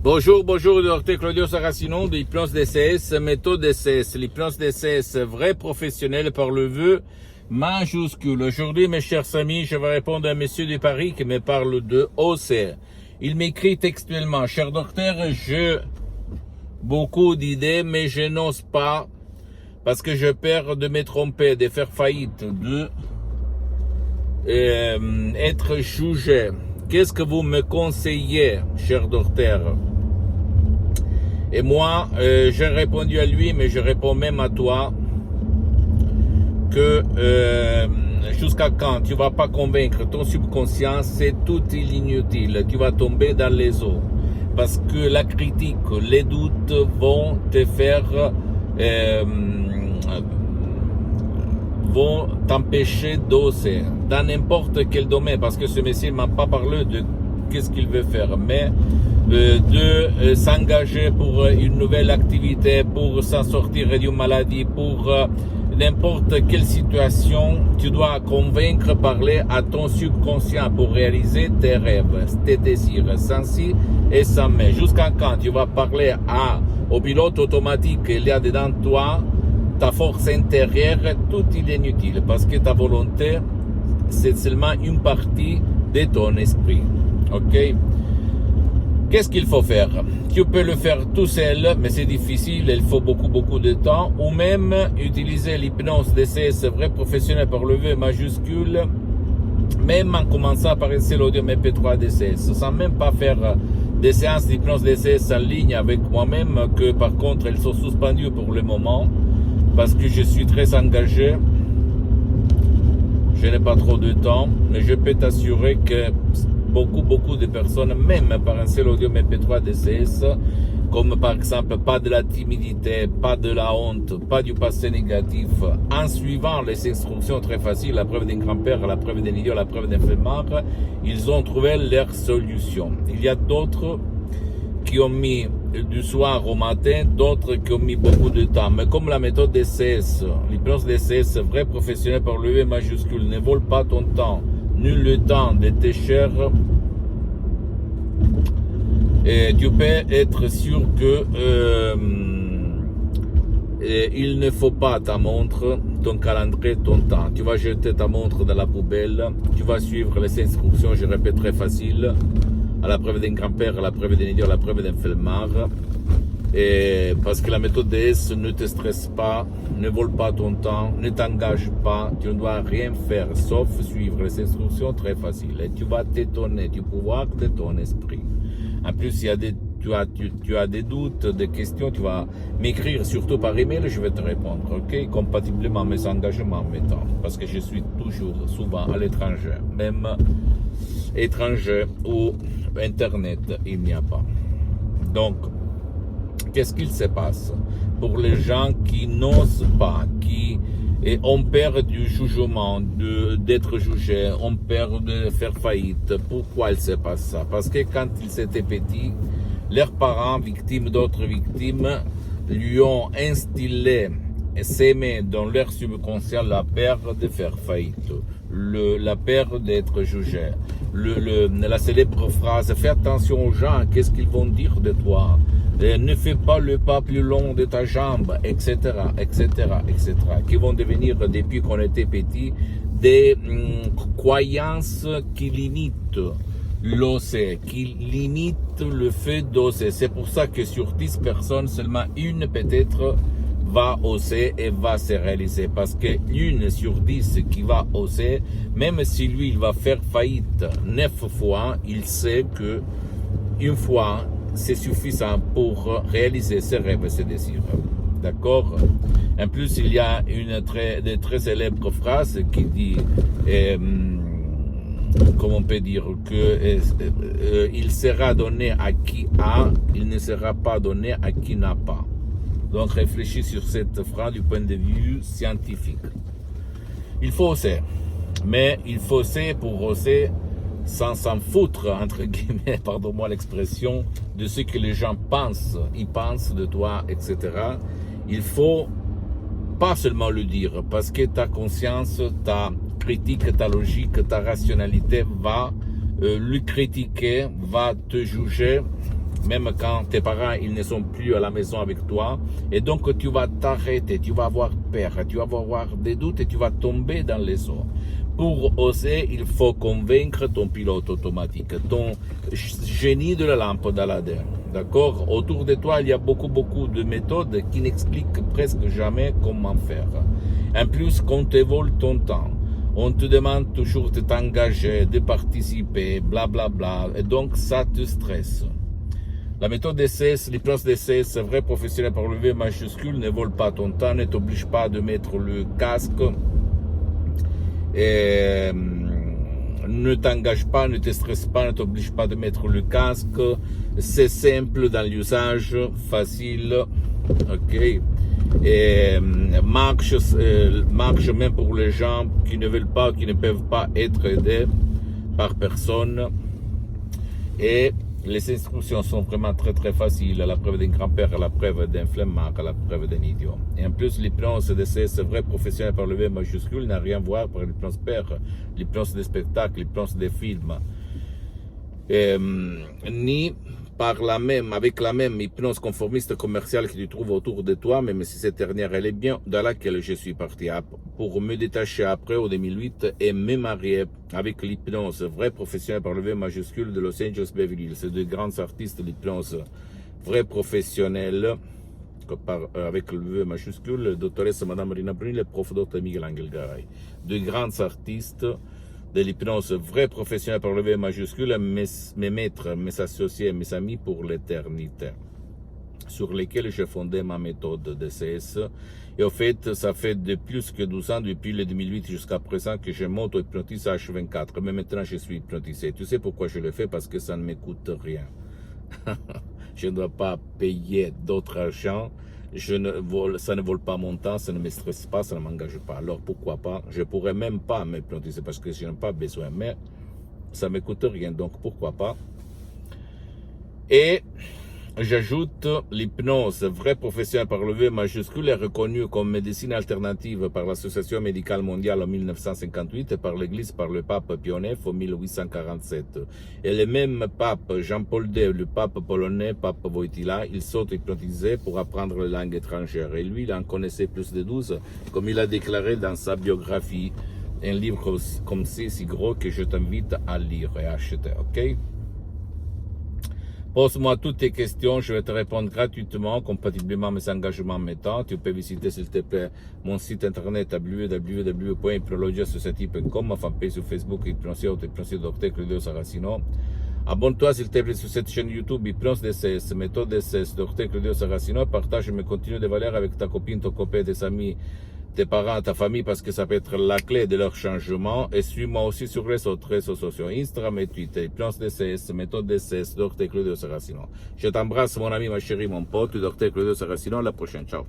Bonjour, docteur Claudio Saracino de l'hypnose DCS, méthode DCS, l'hypnose DCS, vrai professionnel par le vœu majuscule. Aujourd'hui, mes chers amis, je vais répondre à un monsieur de Paris qui me parle de OC. Il m'écrit textuellement, cher docteur, j'ai beaucoup d'idées, mais je n'ose pas parce que je peur de me tromper, de faire faillite, de être jugé. Qu'est-ce que vous me conseillez, cher docteur? Et moi, j'ai répondu à lui, mais je réponds même à toi, que jusqu'à quand tu vas pas convaincre ton subconscient, c'est tout inutile. Tu vas tomber dans les eaux. Parce que la critique, les doutes vont te faire, vont t'empêcher d'oser dans n'importe quel domaine. Parce que ce monsieur m'a pas parlé de qu'est-ce qu'il veut faire, mais de s'engager pour une nouvelle activité, pour s'en sortir d'une maladie, pour n'importe quelle situation. Tu dois convaincre, parler à ton subconscient pour réaliser tes rêves, tes désirs, sans si et sans mais. Jusqu'à quand tu vas parler au pilote automatique qu'il y a dedans toi, ta force intérieure, tout il est inutile parce que ta volonté, c'est seulement une partie de ton esprit. Ok? Qu'est-ce qu'il faut faire? Tu peux le faire tout seul, mais c'est difficile, il faut beaucoup de temps, ou même utiliser l'hypnose DCS vrai professionnel par le V majuscule, même en commençant par essayer l'audio MP3 DCS, sans même pas faire des séances d'hypnose DCS en ligne avec moi-même, que par contre elles sont suspendues pour le moment, parce que je suis très engagé, je n'ai pas trop de temps, mais je peux t'assurer que beaucoup de personnes, même par un seul audio MP3 DCS, comme par exemple pas de la timidité, pas de la honte, pas du passé négatif, en suivant les instructions très faciles, la preuve d'un grand-père, la preuve d'un idiot, la preuve d'un flemmard, ils ont trouvé leur solution. Il y a d'autres qui ont mis du soir au matin, d'autres qui ont mis beaucoup de temps. Mais comme la méthode DCS, l'hypnose DCS, vrai professionnel par le V majuscule, ne vole pas ton temps, nul le temps de tes chers, et tu peux être sûr que il ne faut pas ta montre, ton calendrier, ton temps. Tu vas jeter ta montre dans la poubelle, tu vas suivre les instructions, je répète très facile, à la preuve d'un grand-père, à la preuve d'un idiot, à la preuve d'un flemmard. Et parce que la méthode DS ne te stresse pas, ne vole pas ton temps, ne t'engage pas, tu ne dois rien faire sauf suivre les instructions très faciles. Et tu vas t'étonner du pouvoir de ton esprit. En plus, tu as des doutes, des questions, tu vas m'écrire surtout par email, je vais te répondre, ok? Compatiblement à mes engagements, mes temps. Parce que je suis toujours, souvent à l'étranger, même étranger ou Internet, il n'y a pas. Donc, qu'est-ce qu'il se passe pour les gens qui n'osent pas, qui ont peur du jugement, d'être jugés, ont peur de faire faillite? Pourquoi il se passe ça? Parce que quand ils étaient petits, leurs parents, victimes d'autres victimes, lui ont instillé et s'aimer dans leur subconscient la peur de faire faillite, la peur d'être jugé, la célèbre phrase « Fais attention aux gens, qu'est-ce qu'ils vont dire de toi ?» Ne fais pas le pas plus long de ta jambe, etc., qui vont devenir, depuis qu'on était petit, des croyances qui limitent l'oser, qui limitent le fait d'oser. C'est pour ça que sur 10 personnes, seulement une peut-être va oser et va se réaliser. Parce que une sur 10 qui va oser, même si lui il va faire faillite 9 fois, il sait que une fois, c'est suffisant pour réaliser ses rêves et ses désirs. D'accord? En plus, il y a une très célèbre phrase qui dit, comment on peut dire, que il sera donné à qui a, il ne sera pas donné à qui n'a pas. Donc, réfléchis sur cette phrase du point de vue scientifique. Il faut oser, mais il faut oser pour oser sans s'en foutre, entre guillemets, pardon-moi l'expression, de ce que les gens pensent, ils pensent de toi, etc. Il faut pas seulement le dire, parce que ta conscience, ta critique, ta logique, ta rationalité va le critiquer, va te juger même quand tes parents ils ne sont plus à la maison avec toi. Et donc tu vas t'arrêter, tu vas avoir peur, tu vas avoir des doutes et tu vas tomber dans les eaux. Pour oser, il faut convaincre ton pilote automatique, ton génie de la lampe d'Aladin. D'accord? Autour de toi, il y a beaucoup de méthodes qui n'expliquent presque jamais comment faire. En plus, qu'on te vole ton temps. On te demande toujours de t'engager, de participer, blablabla. Et donc, ça te stresse. La méthode DCS, l'hypnose DCS, vrai professionnel par le V majuscule, ne vole pas ton temps, ne t'oblige pas de mettre le casque. Et ne t'engage pas, ne te stresse pas, ne t'oblige pas de mettre le casque. C'est simple dans l'usage, facile. Ok. Et marche même pour les gens qui ne veulent pas, qui ne peuvent pas être aidés par personne. Et les instructions sont vraiment très faciles, à la preuve d'un grand-père, à la preuve d'un flemmard, à la preuve d'un idiot. Et en plus, l'hypnose de ces vrais professionnels par le V majuscule n'a rien à voir avec l'hypnose père, l'hypnose des spectacles, l'hypnose des films. Ni avec la même hypnose conformiste commerciale que tu trouves autour de toi, même si cette dernière elle est bien, dans laquelle je suis parti pour me détacher après au 2008 et me marier avec l'hypnose vrai professionnel par le V majuscule de Los Angeles Beverly Hills. C'est de grands artistes de l'hypnose vrai professionnel avec le V majuscule, doctoresse Madame Marina Bruni, le prof Dr Miguel Angel Garay. De grands artistes de l'hypnose vrai professionnel par le V majuscule, mes maîtres, mes associés, mes amis pour l'éternité, sur lesquels j'ai fondé ma méthode DCS. Et au fait, ça fait de plus que 12 ans, depuis le 2008 jusqu'à présent, que je m'auto-hypnotise H24. Mais maintenant, je suis hypnotisé. Tu sais pourquoi je le fais? Parce que ça ne me coûte rien. Je ne dois pas payer d'autres argent. Ça ne vole pas mon temps, ça ne me stresse pas, ça ne m'engage pas. Alors pourquoi pas? Je pourrais même pas m'hypnotiser parce que je n'ai pas besoin, mais ça ne me coûte rien, donc pourquoi pas? Et j'ajoute l'hypnose vrai professionnel par le V majuscule est reconnue comme médecine alternative par l'Association médicale mondiale en 1958 et par l'Église par le pape Pie IX en 1847. Et le même pape Jean-Paul II, le pape polonais, pape Wojtyła, il s'auto-hypnotisait pour apprendre les langues étrangères. Et lui, il en connaissait plus de 12, comme il a déclaré dans sa biographie. Un livre comme c'est si gros que je t'invite à lire et à acheter, ok? Pose-moi toutes tes questions, je vais te répondre gratuitement, compatiblement à mes engagements mettants. Tu peux visiter, s'il te plaît, mon site internet www.hypnologiassociative.com, ma fanpage sur Facebook, Hypnosie Dr Claudio Saracino. Abonne-toi, s'il te plaît, sur cette chaîne YouTube, Hypnose DCS, méthode DCS, Dr Claudio Saracino. Partage mes contenus de valeur avec ta copine, ton copain, tes amis, tes parents, ta famille, parce que ça peut être la clé de leur changement. Et suis-moi aussi sur les autres réseaux sociaux, Instagram et Twitter, Hypnose DCS, méthode DCS, Dr Claudio Saracino. Je t'embrasse, mon ami, ma chérie, mon pote, Dr Claudio Saracino. À la prochaine. Ciao.